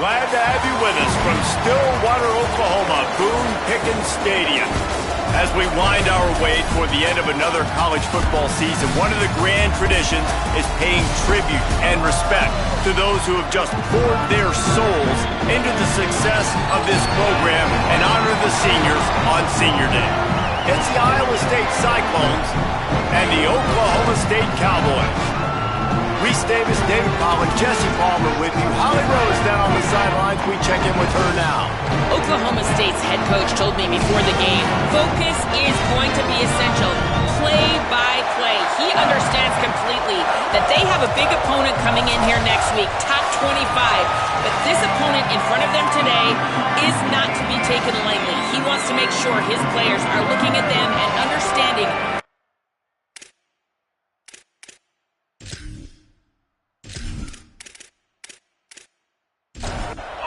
Glad to have you with us from Stillwater, Oklahoma, Boone Pickens Stadium. As we wind our way toward the end of another college football season, one of the grand traditions is paying tribute and respect to those who have just poured their souls into the success of this program and honor the seniors on Senior Day. It's the Iowa State Cyclones and the Oklahoma State Cowboys. Reese Davis, David Pollack, Jesse Palmer with you. Holly Rose down on the sidelines. We check in with her now. Oklahoma State's head coach told me before the game, focus is going to be essential. Play by play. He understands completely that they have a big opponent coming in here next week, top 25. But this opponent in front of them today is not to be taken lightly. He wants to make sure his players are looking at them and understanding.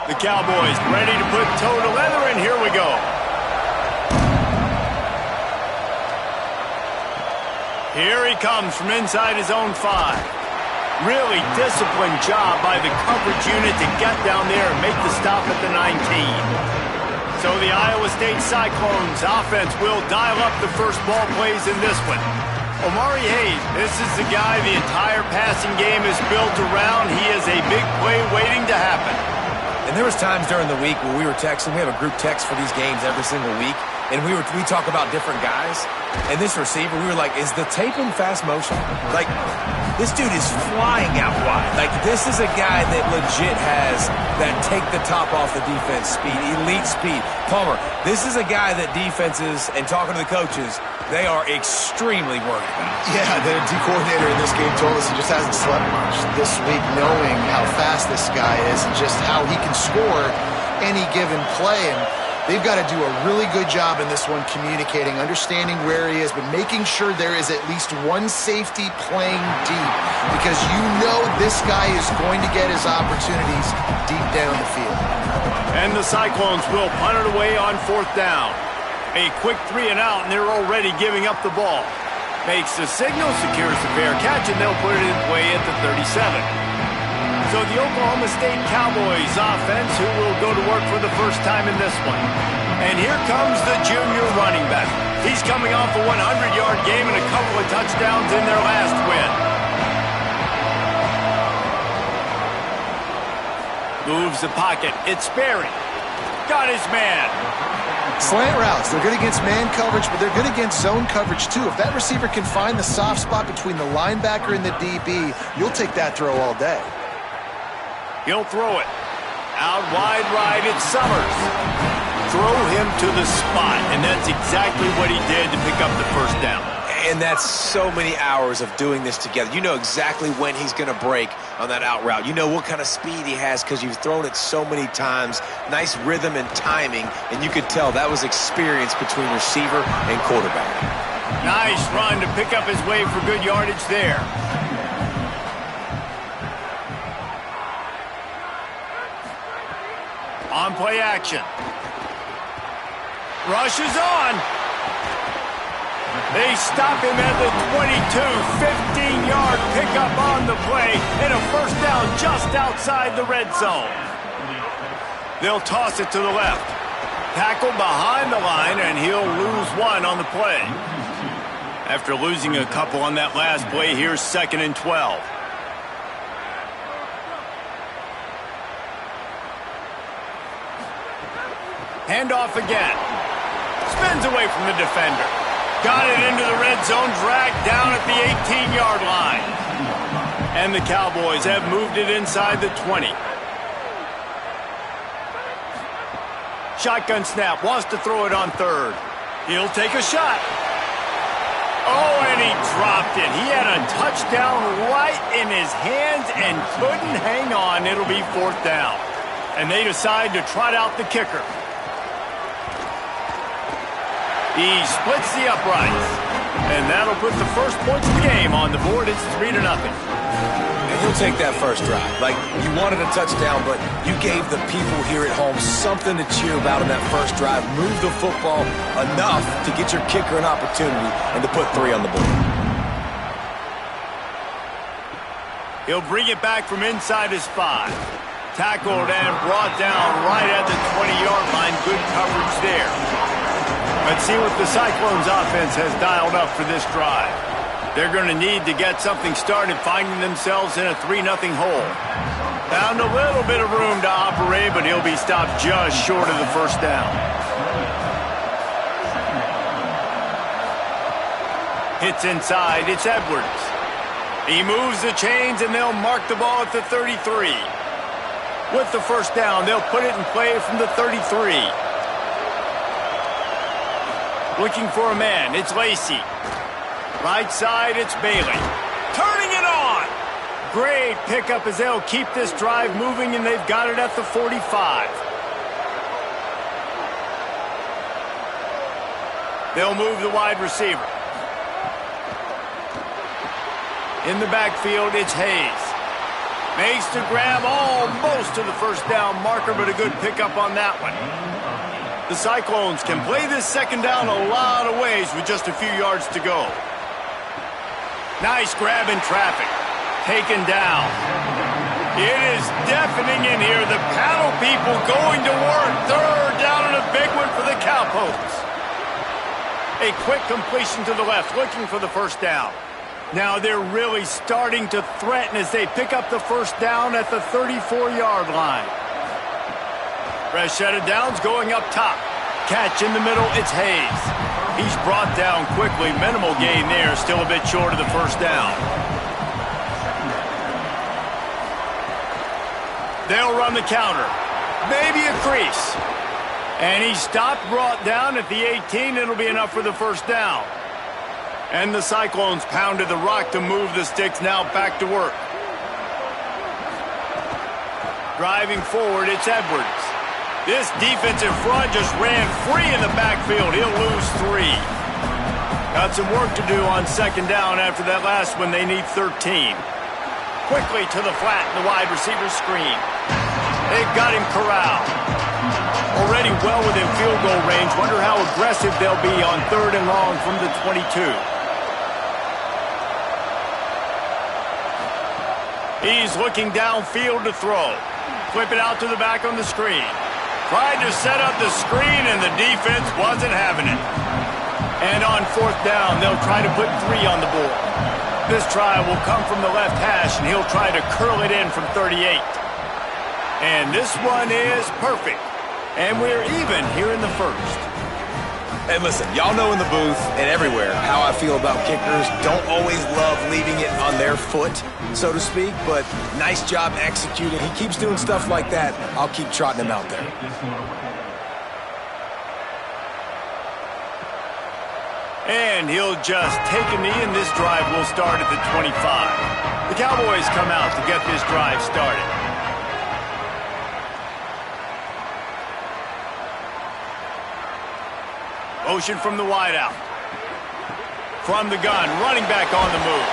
The Cowboys ready to put toe to leather, and here we go. Here he comes from inside his own 5. Really disciplined job by the coverage unit to get down there and make the stop at the 19. So the Iowa State Cyclones offense will dial up the first ball plays in this one. Omari Hayes, this is the guy the entire passing game is built around. He is a big play waiting to happen. And there was times during the week where we were texting. We have a group text for these games every single week. And we talk about different guys. And this receiver, we were like, is the tape in fast motion? Like, this dude is flying out wide. Like, this is a guy that legit has that take the top off the defense speed, elite speed. Palmer, this is a guy that defenses, and talking to the coaches, they are extremely worried about. Yeah, the D coordinator in this game told us he just hasn't slept much this week, knowing how fast this guy is and just how he can score any given play. And they've got to do a really good job in this one communicating, understanding where he is, but making sure there is at least one safety playing deep, because you know this guy is going to get his opportunities deep down the field. And the Cyclones will punt it away on 4th down. A quick 3 and out, and they're already giving up the ball. Makes the signal, secures the fair catch, and they'll put it in play at the 37. So the Oklahoma State Cowboys offense, who will go to work for the first time in this one. And here comes the junior running back. He's coming off a 100-yard game and a couple of touchdowns in their last win. Moves the pocket. It's Sperry. Got his man. Slant routes, they're good against man coverage, but they're good against zone coverage too. If that receiver can find the soft spot between the linebacker and the DB, you'll take that throw all day. He'll throw it. Out wide right, it's Summers. Throw him to the spot, and that's exactly what he did to pick up the first down. And that's so many hours of doing this together. You know exactly when he's going to break on that out route. You know what kind of speed he has because you've thrown it so many times. Nice rhythm and timing, and you could tell that was experience between receiver and quarterback. Nice run to pick up his way for good yardage there. On play action. Rush is on. They stop him at the 22, 15-yard pickup on the play, and a first down just outside the red zone. They'll toss it to the left. Tackle behind the line, and he'll lose 1 on the play. After losing a couple on that last play, here's 2nd and 12. Handoff again. Spins away from the defender. Got it into the red zone, dragged down at the 18-yard line. And the Cowboys have moved it inside the 20. Shotgun snap, wants to throw it on 3rd. He'll take a shot. Oh, and he dropped it. He had a touchdown right in his hands and couldn't hang on. It'll be 4th down. And they decide to trot out the kicker. He splits the uprights, and that'll put the first points of the game on the board. It's 3-0. And he'll take that first drive. Like, you wanted a touchdown, but you gave the people here at home something to cheer about in that first drive. Move the football enough to get your kicker an opportunity and to put 3 on the board. He'll bring it back from inside his 5. Tackled and brought down right at the 20-yard line. Good coverage there. Let's see what the Cyclones offense has dialed up for this drive. They're going to need to get something started, finding themselves in a 3-0 hole. Found a little bit of room to operate, but he'll be stopped just short of the first down. Hits inside. It's Edwards. He moves the chains, and they'll mark the ball at the 33. With the first down, they'll put it in play from the 33. Looking for a man. It's Lacey. Right side, it's Bailey. Turning it on! Great pickup as they'll keep this drive moving, and they've got it at the 45. They'll move the wide receiver. In the backfield, it's Hayes. Makes the grab almost to the first down marker, but a good pickup on that one. The Cyclones can play this second down a lot of ways with just a few yards to go. Nice grab in traffic. Taken down. It is deafening in here. The panel people going to work. Third down and a big one for the Cowpokes. A quick completion to the left, looking for the first down. Now they're really starting to threaten as they pick up the first down at the 34-yard line. Fresh set of downs going up top. Catch in the middle, it's Hayes. He's brought down quickly. Minimal gain there, still a bit short of the first down. They'll run the counter. Maybe a crease. And he's stopped, brought down at the 18. It'll be enough for the first down. And the Cyclones pounded the rock to move the sticks. Now back to work. Driving forward, it's Edwards. This defensive front just ran free in the backfield. He'll lose 3. Got some work to do on second down after that last one. They need 13. Quickly to the flat in the wide receiver screen. They've got him corralled. Already well within field goal range. Wonder how aggressive they'll be on third and long from the 22. He's looking downfield to throw. Flip it out to the back on the screen. Tried to set up the screen, and the defense wasn't having it. And on fourth down, they'll try to put 3 on the board. This try will come from the left hash, and he'll try to curl it in from 38. And this one is perfect. And we're even here in the first. And listen, y'all know in the booth and everywhere how I feel about kickers. Don't always love leaving it on their foot, so to speak, but nice job executing. He keeps doing stuff like that. I'll keep trotting him out there. And he'll just take a knee, and this drive will start at the 25. The Cowboys come out to get this drive started. Motion from the wideout. From the gun, running back on the move.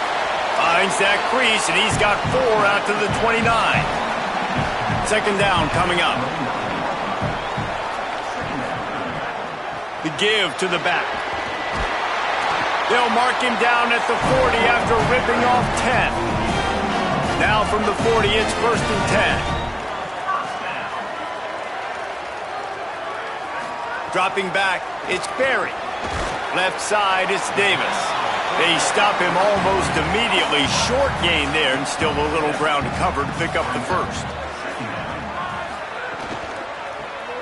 Finds that crease, and he's got 4 out to the 29. Second down coming up. The give to the back. They'll mark him down at the 40 after ripping off 10. Now from the 40, it's first and 10. Dropping back, it's Berry. Left side, it's Davis. They stop him almost immediately. Short gain there, and still a little ground to cover to pick up the first.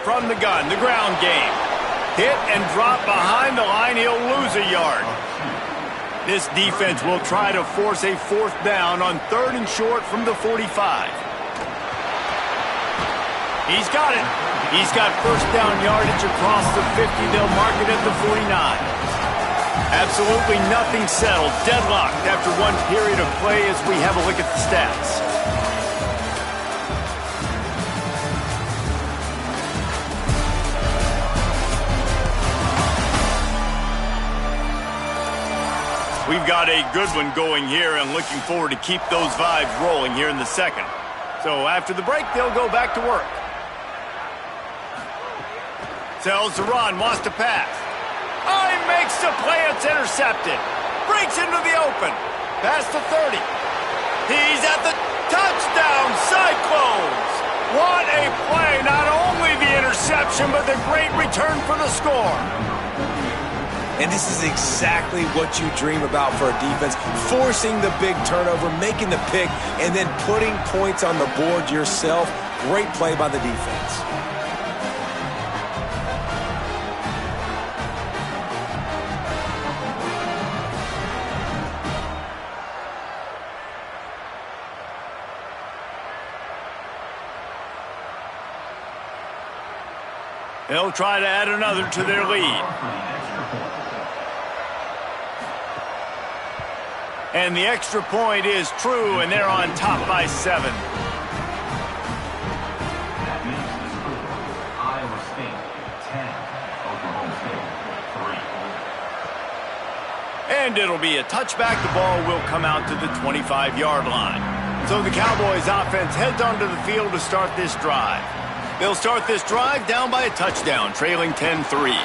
From the gun, the ground game. Hit and drop behind the line. He'll lose a yard. This defense will try to force a fourth down on third and short from the 45. He's got it. He's got first down yardage across the 50. They'll mark it at the 49. Absolutely nothing settled. Deadlocked after one period of play as we have a look at the stats. We've got a good one going here, and looking forward to keep those vibes rolling here in the second. So after the break, they'll go back to work. Tells the run, wants to pass. Oh, he makes the play, it's intercepted. Breaks into the open. Past the 30. He's at the touchdown, Cyclones. interception, but the great return for the score. And this is exactly what you dream about for a defense, forcing the big turnover, making the pick, and then putting points on the board yourself. Great play by the defense. They'll try to add another to their lead. And the extra point is true, and they're on top by 7. That means this score, Iowa State 10, Oklahoma State 3. And it'll be a touchback. The ball will come out to the 25-yard line. So the Cowboys offense heads onto the field to start this drive. They'll start this drive down by a touchdown, trailing 10-3.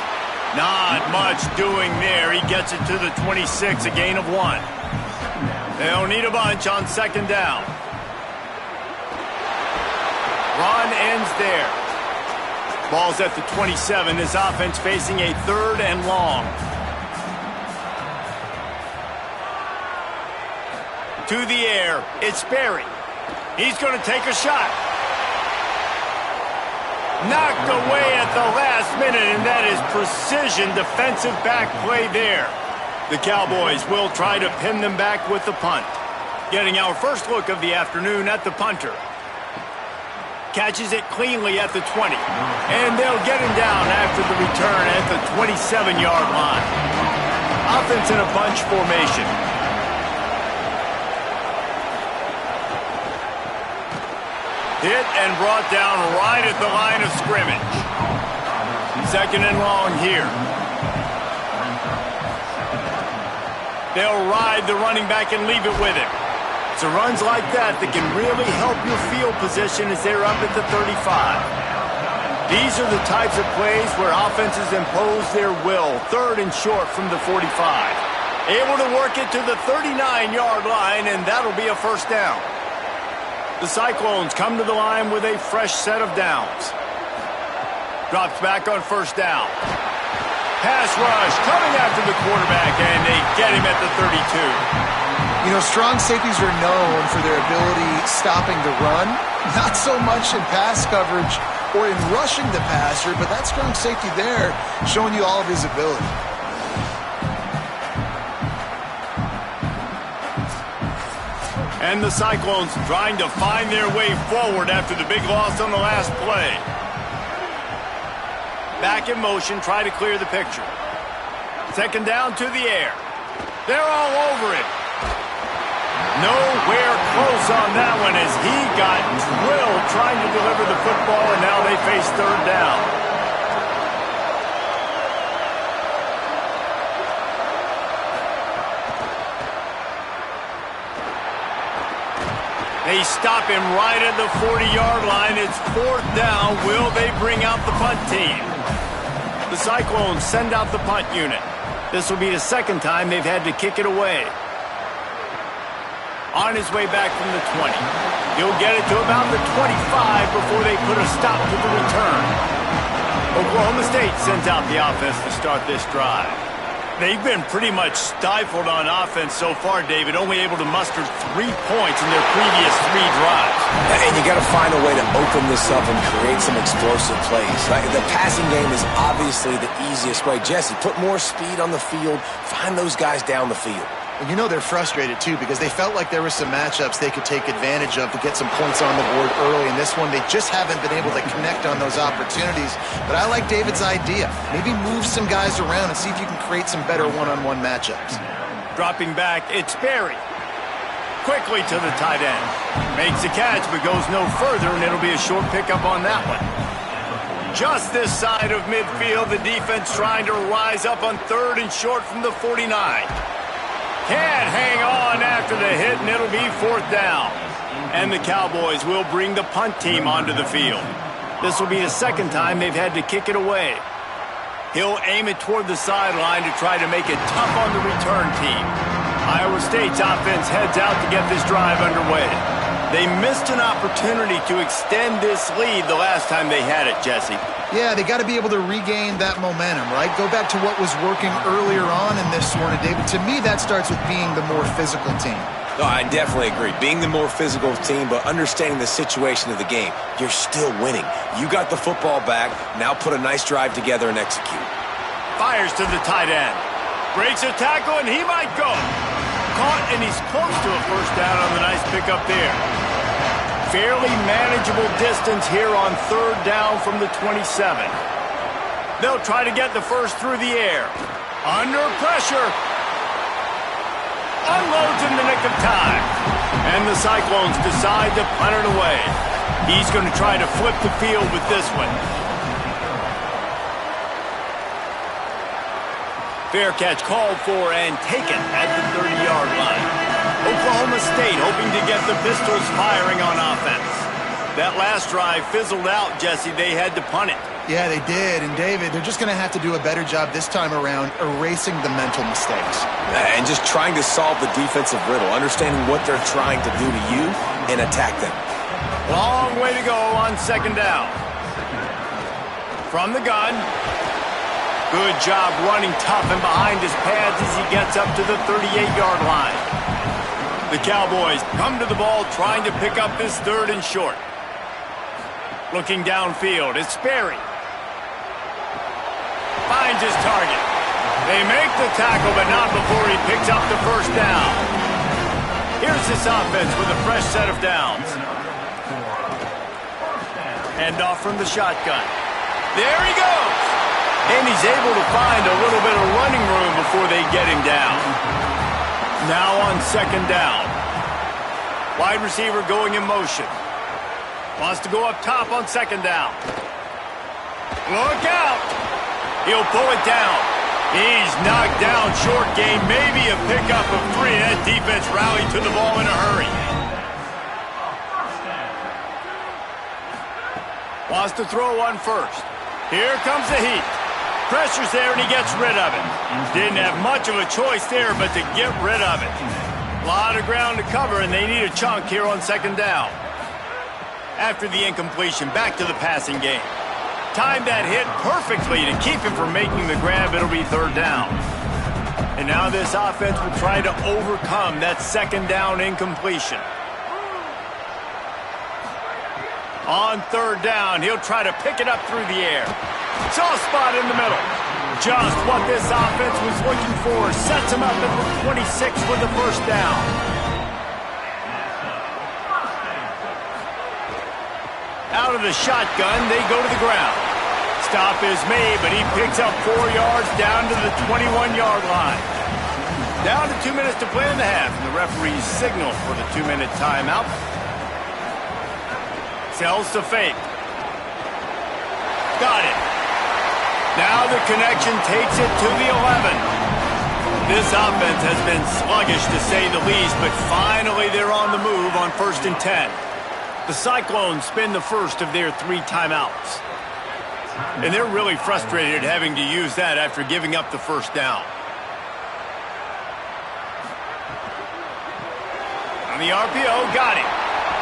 Not much doing there. He gets it to the 26, a gain of 1. They'll need a bunch on second down. Run ends there. Ball's at the 27. This offense facing a 3rd and long. To the air, it's Berry. He's going to take a shot. Knocked away at the last minute, and that is precision defensive back play there. The Cowboys will try to pin them back with the punt. Getting our first look of the afternoon at the punter. Catches it cleanly at the 20. And they'll get him down after the return at the 27-yard line. Offense in a bunch formation. Hit and brought down right at the line of scrimmage. Second and long here. They'll ride the running back and leave it with him. It's runs like that can really help your field position as they're up at the 35. These are the types of plays where offenses impose their will. 3rd and short from the 45. Able to work it to the 39-yard line, and that'll be a first down. The Cyclones come to the line with a fresh set of downs. Drops back on first down. Pass rush coming after the quarterback, and they get him at the 32. You know, strong safeties are known for their ability stopping the run, not so much in pass coverage or in rushing the passer, but that strong safety there showing you all of his ability. And the Cyclones trying to find their way forward after the big loss on the last play. Back in motion, try to clear the picture. Second down to the air. They're all over it. Nowhere close on that one as he got drilled trying to deliver the football, and now they face third down. They stop him right at the 40-yard line. It's fourth down. Will they bring out the punt team? The Cyclones send out the punt unit. This will be the second time they've had to kick it away. On his way back from the 20. He'll get it to about the 25 before they put a stop to the return. Oklahoma State sends out the offense to start this drive. They've been pretty much stifled on offense so far, David, only able to muster 3 points in their previous 3 drives. And you got to find a way to open this up and create some explosive plays. Right? The passing game is obviously the easiest way. Jesse, put more speed on the field, find those guys down the field. And you know they're frustrated, too, because they felt like there were some matchups they could take advantage of to get some points on the board early. In this one, they just haven't been able to connect on those opportunities. But I like David's idea. Maybe move some guys around and see if you can create some better one-on-one matchups. Dropping back, it's Berry. Quickly to the tight end. Makes the catch, but goes no further, and it'll be a short pickup on that one. Just this side of midfield, the defense trying to rise up on 3rd and short from the 49. Can't hang on after the hit, and it'll be 4th down. And the Cowboys will bring the punt team onto the field. This will be the second time they've had to kick it away. He'll aim it toward the sideline to try to make it tough on the return team. Iowa State's offense heads out to get this drive underway. They missed an opportunity to extend this lead the last time they had it, Jesse. Yeah, they got to be able to regain that momentum, right? Go back to what was working earlier on in this one, David. To me, that starts with being the more physical team. No, I definitely agree. Being the more physical team, but understanding the situation of the game. You're still winning. You got the football back. Now put a nice drive together and execute. Fires to the tight end. Breaks a tackle, and he might go. Caught, and he's close to a first down on the nice pickup there. Fairly manageable distance here on third down from the 27. They'll try to get the first through the air. Under pressure. Unloads in the nick of time. And the Cyclones decide to punt it away. He's going to try to flip the field with this one. Fair catch called for and taken at the 30-yard line. Oklahoma State hoping to get the pistols firing on offense. That last drive fizzled out, Jesse. They had to punt it. Yeah, they did. And, David, they're just going to have to do a better job this time around erasing the mental mistakes. And just trying to solve the defensive riddle, understanding what they're trying to do to you and attack them. Long way to go on second down. From the gun. Good job running tough and behind his pads as he gets up to the 38-yard line. The Cowboys come to the ball trying to pick up this third and short. Looking downfield, it's Sperry. Finds his target. They make the tackle, but not before he picks up the first down. Here's this offense with a fresh set of downs. Hand off from the shotgun. There he goes. And he's able to find a little bit of running room before they get him down. Now on second down. Wide receiver going in motion. Wants to go up top on second down. Look out. He'll pull it down. He's knocked down short game. Maybe a pickup of 3. That defense rallied to the ball in a hurry. Wants to throw one first. Here comes the heat. Pressure's there, and he gets rid of it. Didn't have much of a choice there, but to get rid of it. A lot of ground to cover, and they need a chunk here on second down. After the incompletion, back to the passing game. Timed that hit perfectly to keep him from making the grab. It'll be third down. And now this offense will try to overcome that second down incompletion. On third down, he'll try to pick it up through the air. Soft spot in the middle. Just what this offense was looking for. Sets him up at the 26 with the first down. Out of the shotgun, they go to the ground. Stop is made, but he picks up 4 yards down to the 21-yard line. Down to 2 minutes to play in the half, and the referees signal for the 2-minute timeout. Sells to fake. Got it. Now the connection takes it to the 11. This offense has been sluggish to say the least, but finally they're on the move on 1st and 10. The Cyclones spend the first of their 3 timeouts. And they're really frustrated having to use that after giving up the first down. On the RPO, got it.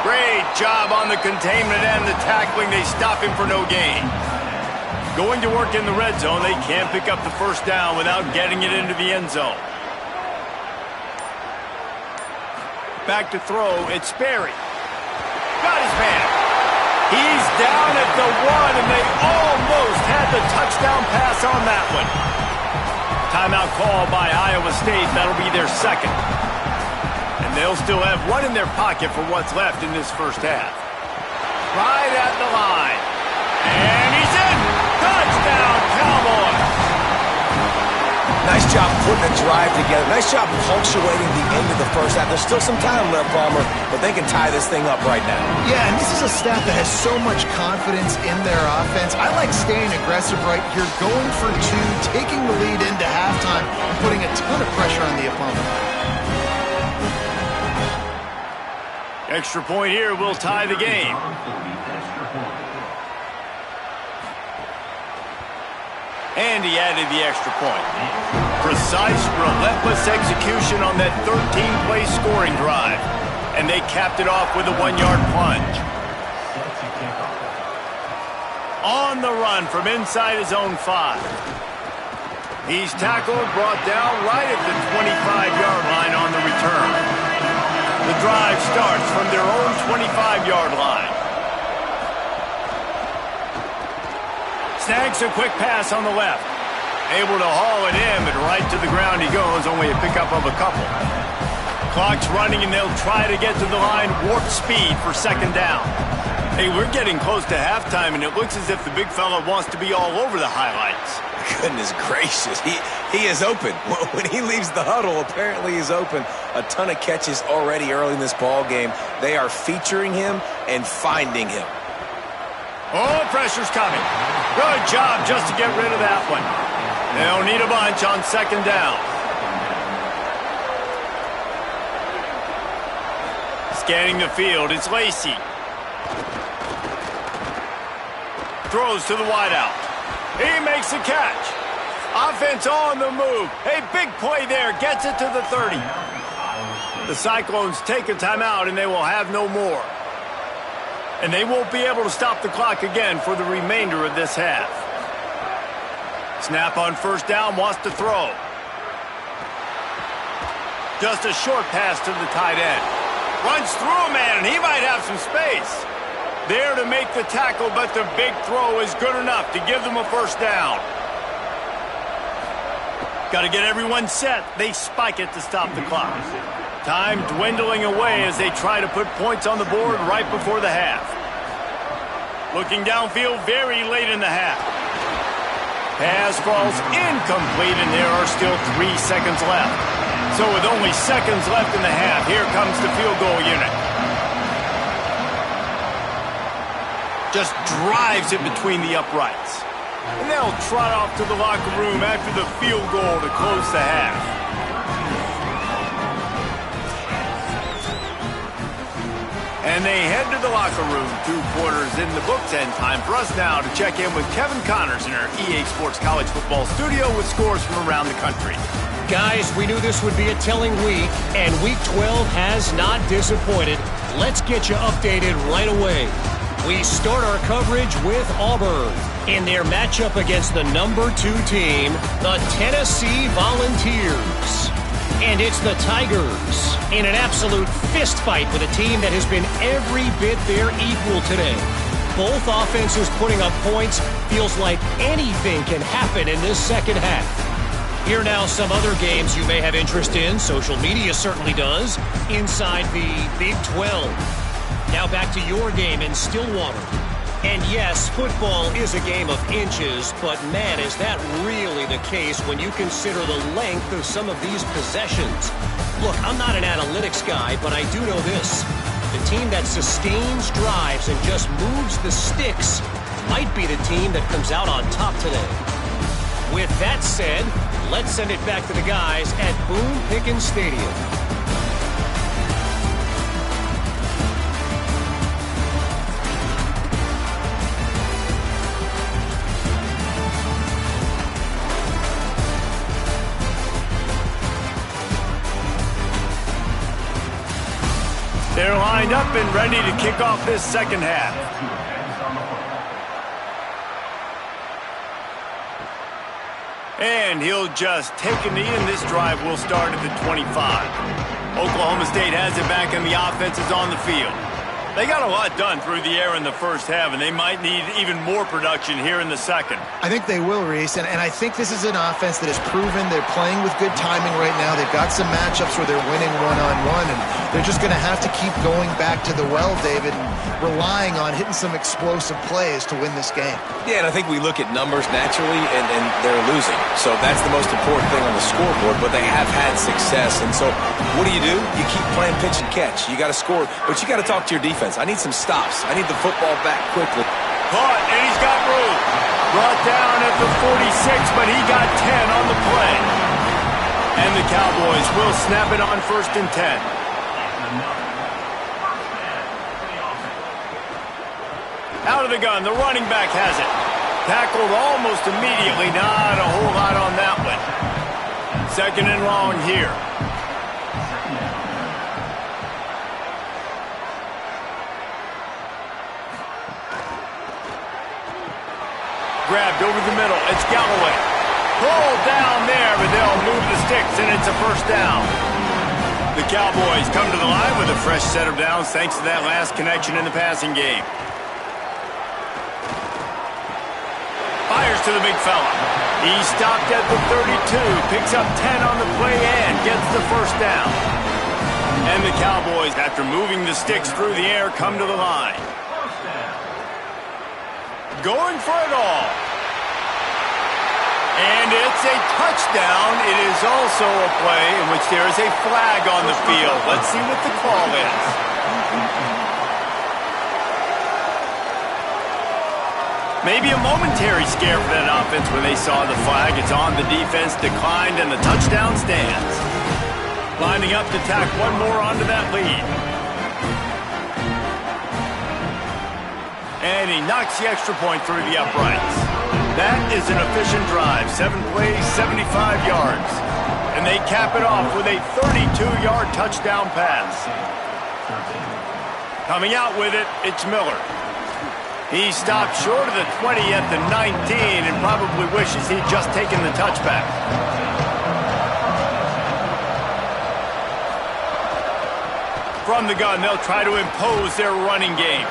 Great job on the containment and the tackling. They stop him for no gain. Going to work in the red zone. They can't pick up the first down without getting it into the end zone. Back to throw. It's Sperry. Got his man. He's down at the 1, and they almost had the touchdown pass on that one. Timeout call by Iowa State. That'll be their second. And they'll still have one in their pocket for what's left in this first half. Right at the line. And he's in. Touchdown, Cowboys. Nice job putting a drive together. Nice job punctuating the end of the first half. There's still some time left, Palmer, but they can tie this thing up right now. Yeah, and this is a staff that has so much confidence in their offense. I like staying aggressive right here, going for 2, taking the lead into halftime, and putting a ton of pressure on the opponent. Extra point here will tie the game. And he added the extra point. Precise, relentless execution on that 13-play scoring drive. and they capped it off with a 1-yard plunge. On the run from inside his own 5. He's tackled, brought down right at the 25-yard line on the return. The drive starts from their own 25-yard line. Snags a quick pass on the left. Able to haul it in, but right to the ground he goes, only a pickup of a couple. Clock's running, and they'll try to get to the line, warp speed for second down. Hey, we're getting close to halftime, and it looks as if the big fella wants to be all over the highlights. Goodness gracious, he is open. When he leaves the huddle, apparently he's open. A ton of catches already early in this ball game. They are featuring him and finding him. Oh, pressure's coming. Good job just to get rid of that one. They'll need a bunch on second down. Scanning the field, it's Lacey. Throws to the wideout. He makes a catch. Offense on the move. Hey, big play there. Gets it to the 30. The Cyclones take a timeout, and they will have no more. And they won't be able to stop the clock again for the remainder of this half. Snap on first down, wants to throw. Just a short pass to the tight end. Runs through a man, and he might have some space. There to make the tackle, but the big throw is good enough to give them a first down. Got to get everyone set. They spike it to stop the clock. Time dwindling away as they try to put points on the board right before the half. Looking downfield very late in the half. Pass falls incomplete, and there are still 3 seconds left. So with only seconds left in the half, here comes the field goal unit. Just drives it between the uprights. And they'll trot off to the locker room after the field goal to close the half. And they head to the locker room, 2 quarters in the books, and time for us now to check in with Kevin Connors in our EA Sports College Football studio with scores from around the country. Guys, we knew this would be a telling week, and Week 12 has not disappointed. Let's get you updated right away. We start our coverage with Auburn in their matchup against the number 2 team, the Tennessee Volunteers. And it's the Tigers in an absolute fist fight with a team that has been every bit their equal today. Both offenses putting up points. Feels like anything can happen in this second half. Here now some other games you may have interest in. Social media certainly does. Inside the Big 12. Now back to your game in Stillwater. And yes, football is a game of inches, but man, is that really the case when you consider the length of some of these possessions. Look, I'm not an analytics guy, but I do know this. The team that sustains drives and just moves the sticks might be the team that comes out on top today. With that said, let's send it back to the guys at Boone Pickens Stadium. They're lined up and ready to kick off this second half. And he'll just take a knee, and this drive will start at the 25. Oklahoma State has it back, and the offense is on the field. They got a lot done through the air in the first half, and they might need even more production here in the second. I think they will, Reese, and I think this is an offense that has proven they're playing with good timing right now. They've got some matchups where they're winning one-on-one, and they're just going to have to keep going back to the well, David, and relying on hitting some explosive plays to win this game. Yeah, and I think we look at numbers naturally, and they're losing. So that's the most important thing on the scoreboard, but they have had success. And so what do? You keep playing pitch and catch. You got to score, but you got to talk to your defense. I need some stops. I need the football back quickly. Caught, and he's got room. Brought down at the 46, but he got 10 on the play. And the Cowboys will snap it on 1st and 10. Out of the gun, the running back has it. Tackled almost immediately. Not a whole lot on that one. 2nd and long here. Grabbed over the middle. It's Galloway. Pulled down there, but they'll move the sticks, and it's a first down. The Cowboys come to the line with a fresh set of downs thanks to that last connection in the passing game. Fires to the big fella. He stopped at the 32, picks up 10 on the play and gets the first down. And the Cowboys, after moving the sticks through the air, come to the line. Going for it all. And it's a touchdown. It is also a play in which there is a flag on the field. Let's see what the call is. Maybe a momentary scare for that offense when they saw the flag. It's on, the defense declined, and the touchdown stands. Lining up to tack one more onto that lead. And he knocks the extra point through the uprights. That is an efficient drive. 7 plays, 75 yards. And they cap it off with a 32-yard touchdown pass. Coming out with it, it's Miller. He stopped short of the 20 at the 19 and probably wishes he'd just taken the touchback. From the gun, they'll try to impose their running game.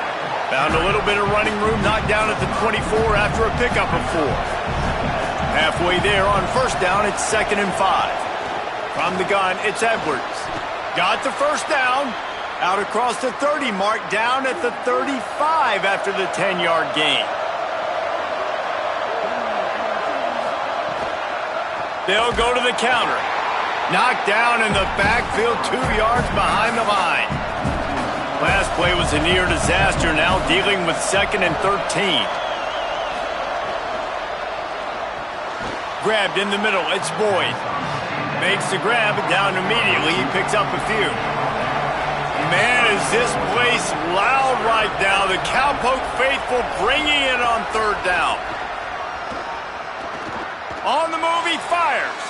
Found a little bit of running room, knocked down at the 24 after a pickup of 4. Halfway there on first down, it's 2nd and 5. From the gun, it's Edwards. Got the first down. Out across the 30 mark, down at the 35 after the 10-yard gain. They'll go to the counter. Knocked down in the backfield, 2 yards behind the line. Last play was a near disaster, now dealing with 2nd and 13. Grabbed in the middle, it's Boyd. Makes the grab, down immediately, he picks up a few. Man, is this place loud right now. The Cowpoke faithful bringing it on 3rd down. On the move, he fires.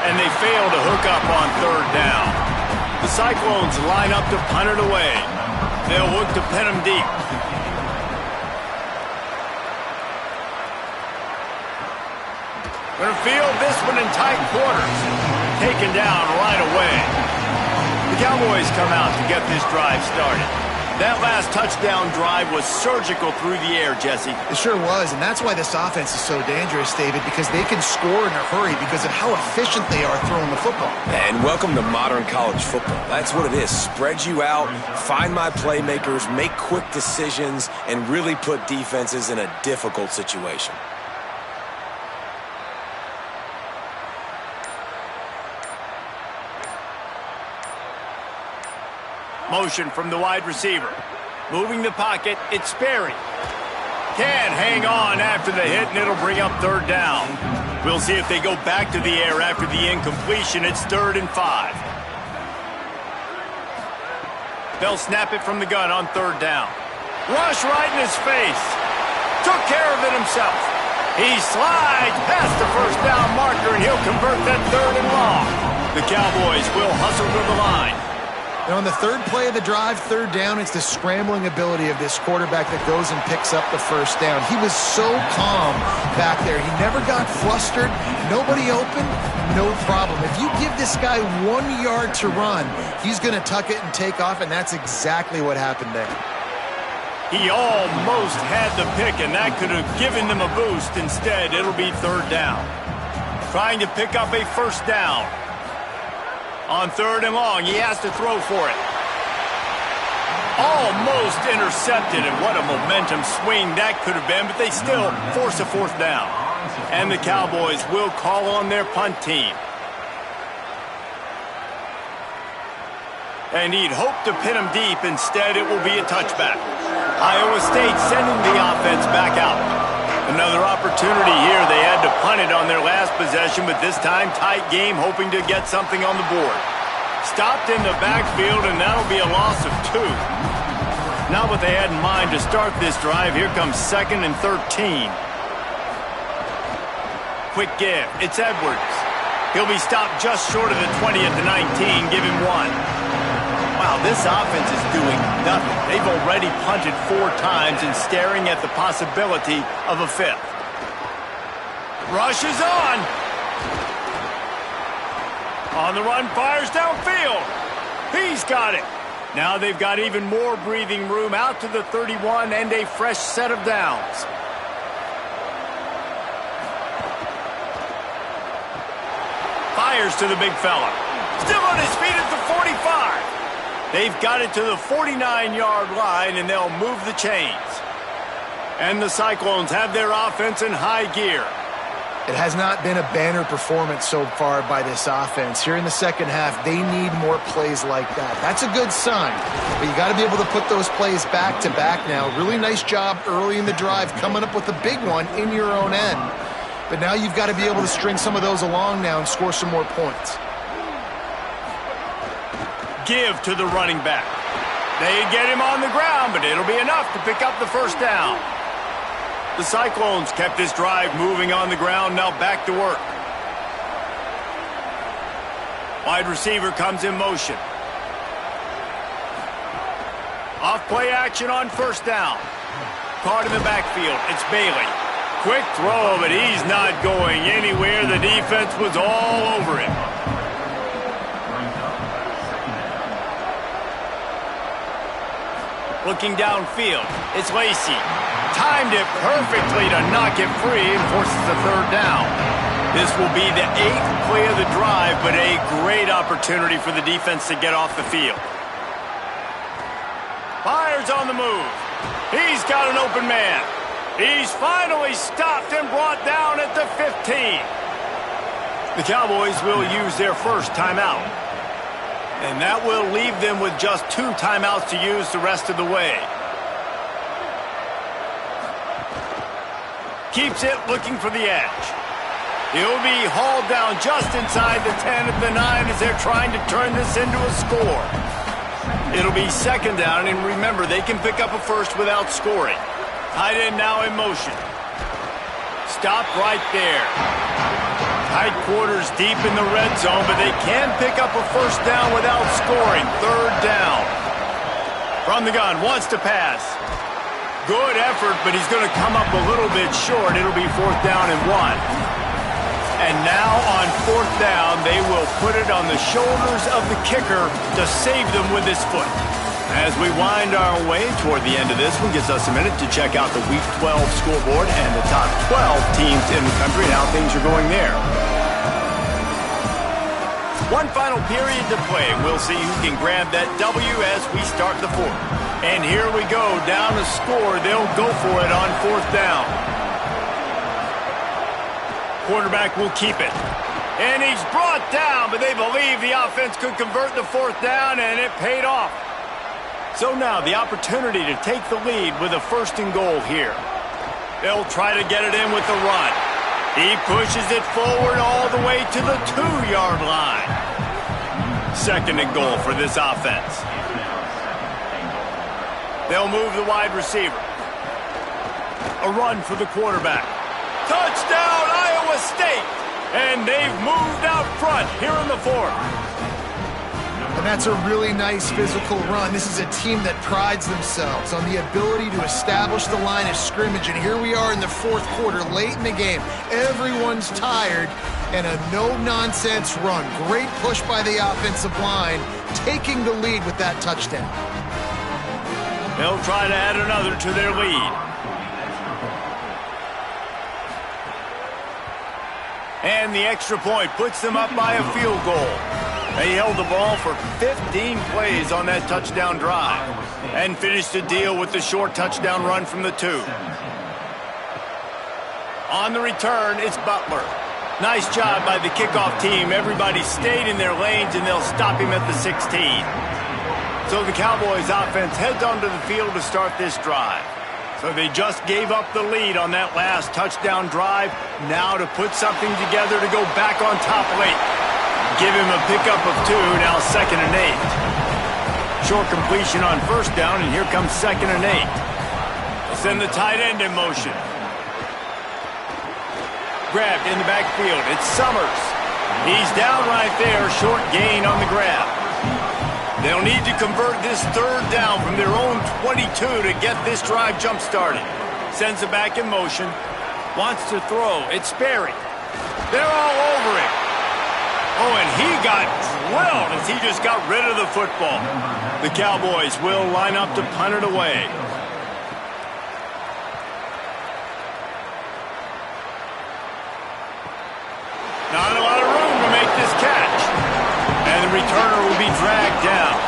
And they fail to hook up on 3rd down. The Cyclones line up to punt it away. They'll look to pin them deep. Going to field this one in tight quarters. Taken down right away. The Cowboys come out to get this drive started. That last touchdown drive was surgical through the air, Jesse. It sure was, and that's why this offense is so dangerous, David, because they can score in a hurry because of how efficient they are throwing the football. And welcome to modern college football. That's what it is. Spread you out, find my playmakers, make quick decisions, and really put defenses in a difficult situation. Motion from the wide receiver. Moving the pocket, it's Sperry. Can hang on after the hit, and it'll bring up 3rd down. We'll see if they go back to the air after the incompletion. It's 3rd and 5. They'll snap it from the gun on 3rd down. Rush right in his face. Took care of it himself. He slides past the first down marker, and he'll convert that 3rd and long. The Cowboys will hustle to the line. Now, on the 3rd play of the drive, 3rd down, it's the scrambling ability of this quarterback that goes and picks up the first down. He was so calm back there. He never got flustered. Nobody open, no problem. If you give this guy 1 yard to run, he's going to tuck it and take off, and that's exactly what happened there. He almost had the pick, and that could have given them a boost. Instead, it'll be 3rd down. Trying to pick up a first down. On 3rd and long, he has to throw for it. Almost intercepted, and what a momentum swing that could have been, but they still force a 4th down. And the Cowboys will call on their punt team. And he'd hoped to pin him deep. Instead, it will be a touchback. Iowa State sending the offense back out. Another opportunity here. They had to punt it on their last possession, but this time tight game, hoping to get something on the board. Stopped in the backfield, and that'll be a loss of 2. Not what they had in mind to start this drive. Here comes 2nd and 13. Quick give. It's Edwards. He'll be stopped just short of the 20 at the 19. Give him 1. Wow, this offense is doing nothing. They've already punted 4 times and staring at the possibility of a 5th. Rushes on. On the run, fires downfield. He's got it. Now they've got even more breathing room out to the 31 and a fresh set of downs. Fires to the big fella. Still on his feet at the 45. They've got it to the 49-yard line, and they'll move the chains. And the Cyclones have their offense in high gear. It has not been a banner performance so far by this offense. Here in the second half, they need more plays like that. That's a good sign, but you got to be able to put those plays back to back now. Really nice job early in the drive coming up with a big one in your own end. But now you've got to be able to string some of those along now and score some more points. Give to the running back. They get him on the ground, but it'll be enough to pick up the first down. The Cyclones kept this drive moving on the ground, now back to work. Wide receiver comes in motion. Off play action on first down. Caught in the backfield, it's Bailey. Quick throw, but he's not going anywhere. The defense was all over him. Looking downfield, it's Lacey. Timed it perfectly to knock it free and forces the third down. This will be the 8th play of the drive, but a great opportunity for the defense to get off the field. Fires on the move. He's got an open man. He's finally stopped and brought down at the 15. The Cowboys will use their first timeout. And that will leave them with just 2 timeouts to use the rest of the way. Keeps it looking for the edge. He'll be hauled down just inside the 10 at the 9 as they're trying to turn this into a score. It'll be second down, and remember, they can pick up a first without scoring. Tight end now in motion. Stop right there. Tight quarters deep in the red zone, but they can pick up a first down without scoring. Third down. From the gun, wants to pass. Good effort, but he's going to come up a little bit short. It'll be fourth down and 1. And now on fourth down, they will put it on the shoulders of the kicker to save them with his foot. As we wind our way toward the end of this one, gives us a minute to check out the Week 12 scoreboard and the top 12 teams in the country and how things are going there. One final period to play. We'll see who can grab that W as we start the fourth. And here we go, down a score. They'll go for it on fourth down. Quarterback will keep it. And he's brought down, but they believe the offense could convert the fourth down, and it paid off. So now the opportunity to take the lead with a first and goal here. They'll try to get it in with the run. He pushes it forward all the way to the 2-yard line. Second and goal for this offense. They'll move the wide receiver. A run for the quarterback. Touchdown, Iowa State! And they've moved out front here in the fourth. And that's a really nice physical run. This is a team that prides themselves on the ability to establish the line of scrimmage. And here we are in the fourth quarter, late in the game. Everyone's tired, and a no-nonsense run. Great push by the offensive line, taking the lead with that touchdown. They'll try to add another to their lead. And the extra point puts them up by a field goal. They held the ball for 15 plays on that touchdown drive and finished the deal with the short touchdown run from the 2. On the return, it's Butler. Nice job by the kickoff team. Everybody stayed in their lanes, and they'll stop him at the 16. So the Cowboys offense heads onto the field to start this drive. So they just gave up the lead on that last touchdown drive. Now to put something together to go back on top late. Give him a pickup of 2, now second and 8. Short completion on first down, and here comes second and 8. They'll send the tight end in motion. Grabbed in the backfield, it's Summers. He's down right there, short gain on the grab. They'll need to convert this third down from their own 22 to get this drive jump-started. Sends it back in motion. Wants to throw. It's Sperry. They're all over him. Oh, and he got drilled as he just got rid of the football. The Cowboys will line up to punt it away. Not a lot of room to make this catch. And the returner will be dragged down.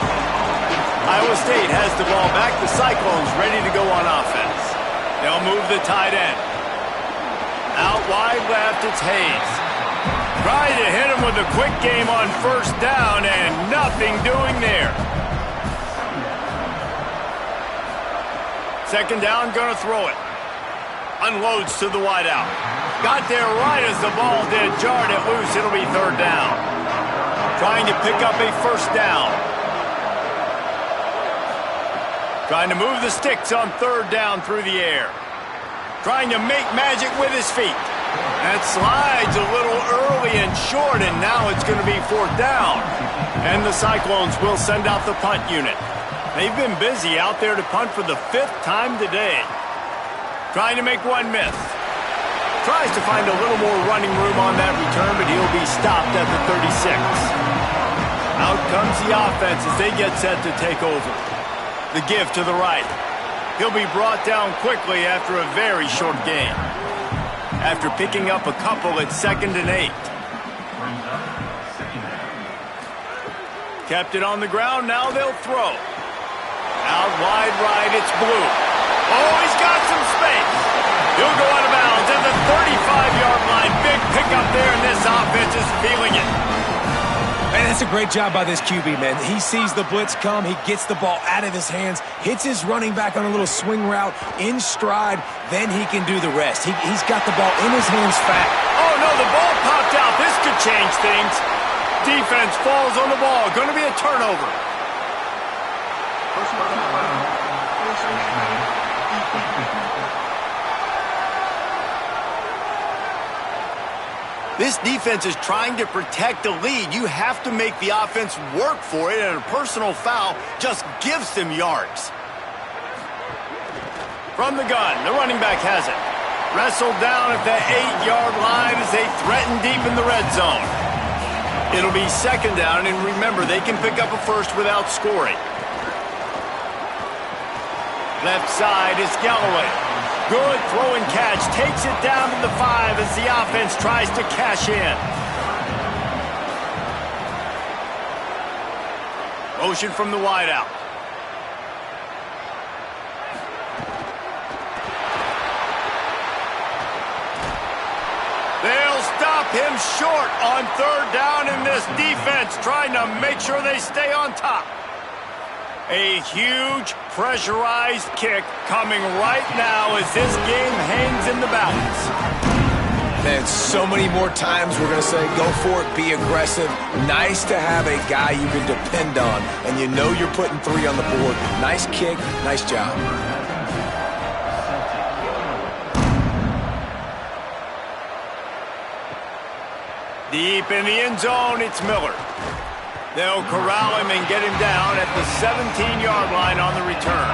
Iowa State has the ball back. The Cyclones ready to go on offense. They'll move the tight end. Out wide left, it's Hayes. Trying to hit him with a quick game on first down, and nothing doing there. Second down, gonna throw it. Unloads to the wideout. Got there right as the ball did. Jarred it loose. It'll be third down. Trying to pick up a first down. Trying to move the sticks on third down through the air. Trying to make magic with his feet. That slides a little early and short, and now it's going to be fourth down. And the Cyclones will send out the punt unit. They've been busy out there to punt for the 5th time today. Trying to make one miss. Tries to find a little more running room on that return, but he'll be stopped at the 36. Out comes the offense as they get set to take over. The give to the right. He'll be brought down quickly after a very short game. After picking up a couple at 2nd and 8. Kept it on the ground, now they'll throw. Out wide right, it's Blue. Oh, he's got some space. He'll go out of bounds at the 35-yard line. Big pickup there, and this offense is feeling it. And that's a great job by this QB, man. He sees the blitz come. He gets the ball out of his hands, hits his running back on a little swing route in stride. Then he can do the rest. He's got the ball in his hands fast. Oh, no, the ball popped out. This could change things. Defense falls on the ball. Going to be a turnover. This defense is trying to protect the lead. You have to make the offense work for it, and a personal foul just gives them yards. From the gun, the running back has it. Wrestled down at the 8-yard line as they threaten deep in the red zone. It'll be second down, and remember, they can pick up a first without scoring. Left side is Galloway. Good throw and catch. Takes it down to the 5 as the offense tries to cash in. Motion from the wideout. They'll stop him short on third down, in this defense trying to make sure they stay on top. A huge pressurized kick coming right now as this game hangs in the balance. Man, so many more times we're going to say, go for it, be aggressive. Nice to have a guy you can depend on, and you know you're putting 3 on the board. Nice kick, nice job. Deep in the end zone, it's Miller. They'll corral him and get him down at the 17-yard line on the return.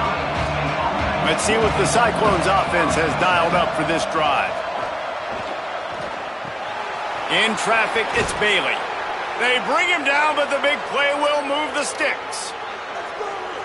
Let's see what the Cyclones offense has dialed up for this drive. In traffic, it's Bailey. They bring him down, but the big play will move the sticks.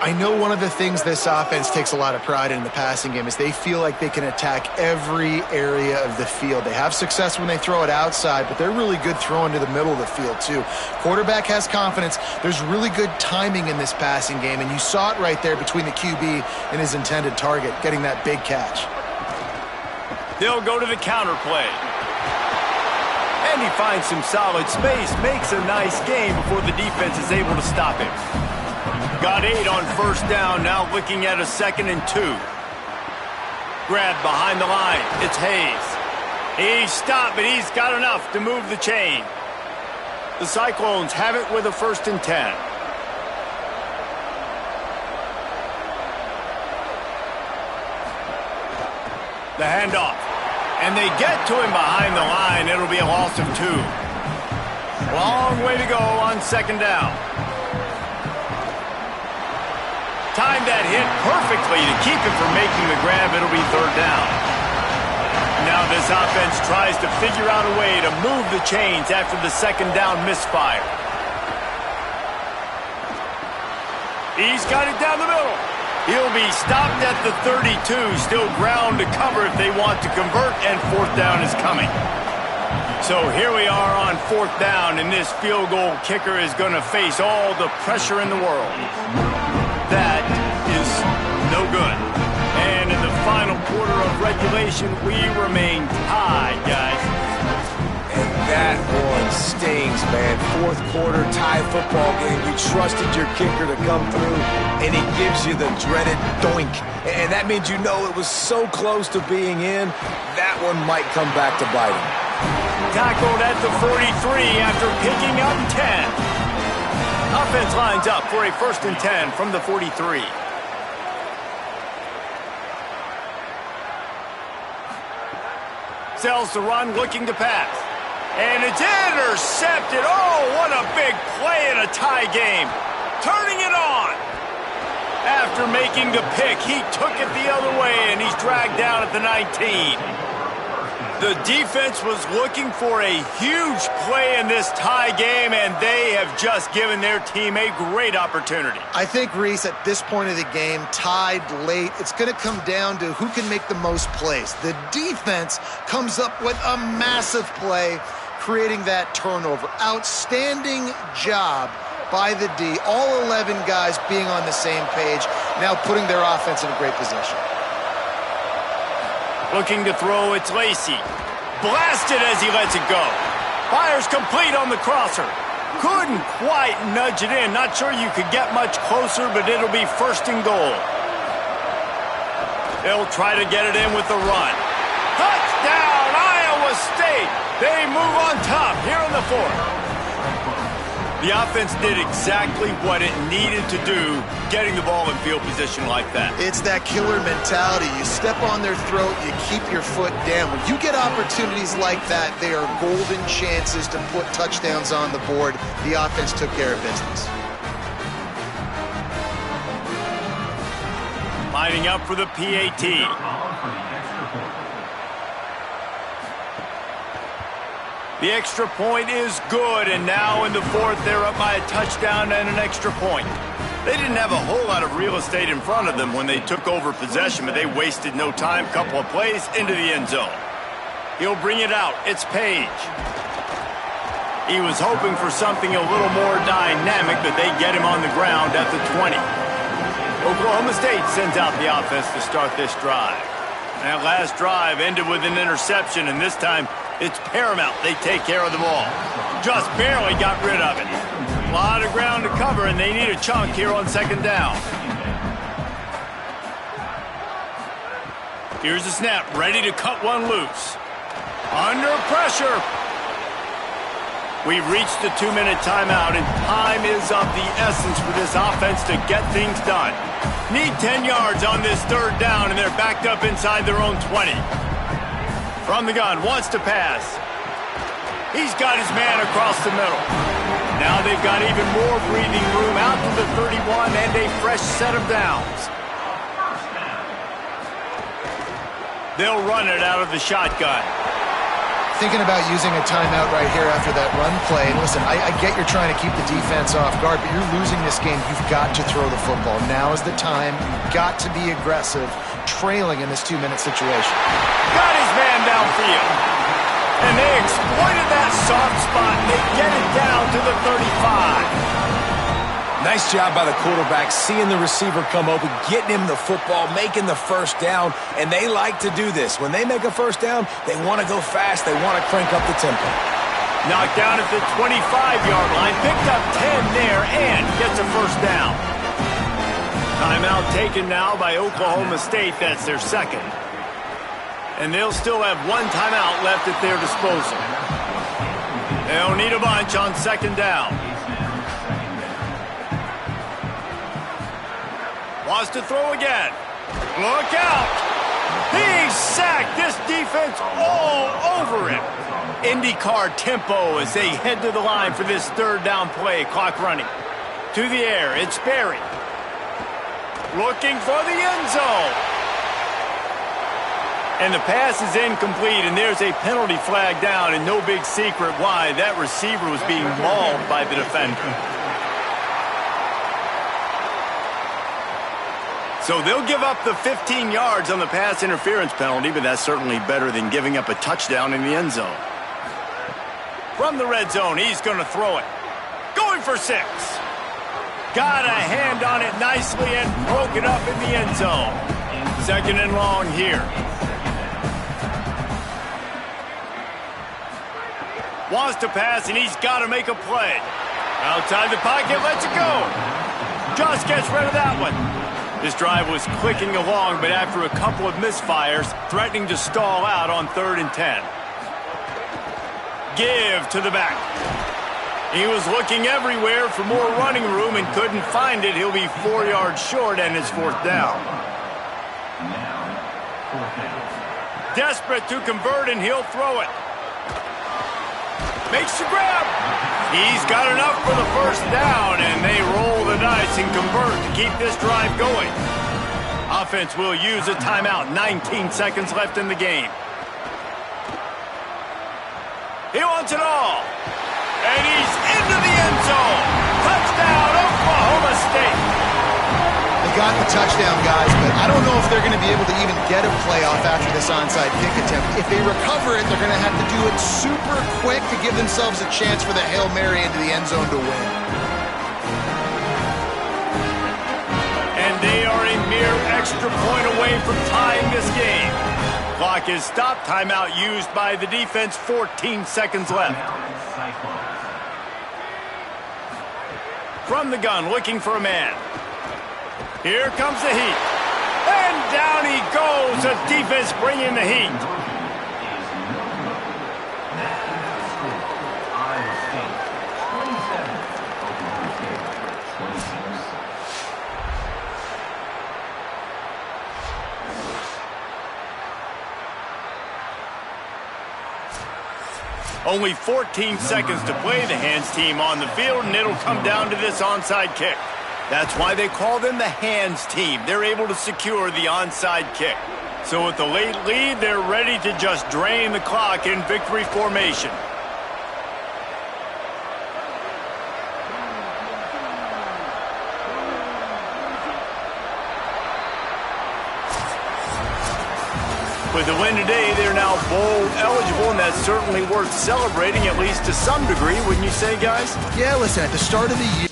I know one of the things this offense takes a lot of pride in the passing game is they feel like they can attack every area of the field. They have success when they throw it outside, but they're really good throwing to the middle of the field too. Quarterback has confidence. There's really good timing in this passing game, and you saw it right there between the QB and his intended target, getting that big catch. They'll go to the counter play. And he finds some solid space, makes a nice game before the defense is able to stop him. Got 8 on first down, now looking at a 2nd and 2. Grabbed behind the line, it's Hayes. He's stopped, but he's got enough to move the chain. The Cyclones have it with a 1st and 10. The handoff. And they get to him behind the line. It'll be a loss of 2. Long way to go on 2nd down. Timed that hit perfectly to keep him from making the grab. It'll be 3rd down. Now Now this offense tries to figure out a way to move the chains after the second down misfire. He's got it down the middle. He'll be stopped at the 32. Still ground to cover if they want to convert, and fourth down is coming. So here we are on fourth down, and this field goal kicker is going to face all the pressure in the world. That is no good. And in the final quarter of regulation, we remain tied, guys. And that one stings, man. Fourth quarter tie football game. You trusted your kicker to come through, and he gives you the dreaded doink. And that means you know it was so close to being in, that one might come back to bite him. Tackled at the 43 after picking up 10. Offense lines up for a 1st and 10 from the 43. Sells the run, looking to pass. And it's intercepted. Oh, what a big play in a tie game. Turning it on. After making the pick, he took it the other way, and he's dragged down at the 19. The defense was looking for a huge play in this tie game, and they have just given their team a great opportunity. I think, Reese, at this point of the game, tied late, it's going to come down to who can make the most plays. The defense comes up with a massive play, creating that turnover. Outstanding job by the D. All 11 guys being on the same page, now putting their offense in a great position. Looking to throw, it's Lacey. Blasted as he lets it go. Fires complete on the crosser. Couldn't quite nudge it in. Not sure you could get much closer, but it'll be 1st and goal. They'll try to get it in with the run. Touchdown, Iowa State! They move on top here in the 4th. The offense did exactly what it needed to do, getting the ball in field position like that. It's that killer mentality. You step on their throat, you keep your foot down. When you get opportunities like that, they are golden chances to put touchdowns on the board. The offense took care of business. Lining up for the PAT. The extra point is good, and now in the 4th, they're up by a touchdown and an extra point. They didn't have a whole lot of real estate in front of them when they took over possession, but they wasted no time. Couple of plays into the end zone. He'll bring it out. It's Page. He was hoping for something a little more dynamic, but they get him on the ground at the 20. Oklahoma State sends out the offense to start this drive. That last drive ended with an interception, and this time it's paramount they take care of the ball. Just barely got rid of it. A lot of ground to cover, and they need a chunk here on 2nd down. Here's the snap, ready to cut one loose. Under pressure. We've reached the 2-minute timeout, and time is of the essence for this offense to get things done. Need 10 yards on this 3rd down, and they're backed up inside their own 20. From the gun, wants to pass. He's got his man across the middle. Now they've got even more breathing room out to the 31 and a fresh set of downs. They'll run it out of the shotgun. Thinking about using a timeout right here after that run play. And listen, I get you're trying to keep the defense off guard, but you're losing this game. You've got to throw the football. Now is the time. You've got to be aggressive, trailing in this 2-minute situation. Got his man downfield. And they exploited that soft spot, and they get it down to the 35. Nice job by the quarterback, seeing the receiver come open, getting him the football, making the 1st down, and they like to do this. When they make a 1st down, they want to go fast. They want to crank up the tempo. Knocked down at the 25-yard line, picked up 10 there, and gets a 1st down. Timeout taken now by Oklahoma State. That's their 2nd. And they'll still have 1 timeout left at their disposal. They'll need a bunch on 2nd down. Wants to throw again. Look out. He's sacked. This defense all over him. IndyCar tempo as they head to the line for this 3rd down play. Clock running. To the air. It's Berry. Looking for the end zone. And the pass is incomplete, and there's a penalty flag down, and no big secret why. That receiver was being mauled by the defender. So they'll give up the 15 yards on the pass interference penalty, but that's certainly better than giving up a touchdown in the end zone. From the red zone, he's going to throw it. Going for 6. Got a hand on it nicely and broke it up in the end zone. 2nd and long here. Wants to pass, and he's got to make a play. Outside the pocket, lets it go. Just gets rid of that one. This drive was clicking along, but after a couple of misfires, threatening to stall out on 3rd and 10. Give to the back. He was looking everywhere for more running room and couldn't find it. He'll be 4 yards short, and it's 4th down. Desperate to convert, and he'll throw it. Makes the grab. He's got enough for the 1st down, and they roll the dice and convert to keep this drive going. Offense will use a timeout. 19 seconds left in the game. He wants it all. And he's into the end zone. Touchdown, Oklahoma State. They got the touchdown, guys, but I don't know if they're going to be able to even get a playoff after this onside kick attempt. If they recover it, they're going to have to do it super quick to give themselves a chance for the Hail Mary into the end zone to win. And they are a mere extra point away from tying this game. Clock is stopped. Timeout used by the defense. 14 seconds left. From the gun, looking for a man. Here comes the heat. And down he goes. The defense bringing the heat. Only 14 seconds to play. The hands team on the field, and it'll come down to this onside kick. That's why they call them the hands team. They're able to secure the onside kick. So with the late lead, they're ready to just drain the clock in victory formation. With the win today, they're now bowl eligible, and that's certainly worth celebrating, at least to some degree, wouldn't you say, guys? Yeah, listen, at the start of the year,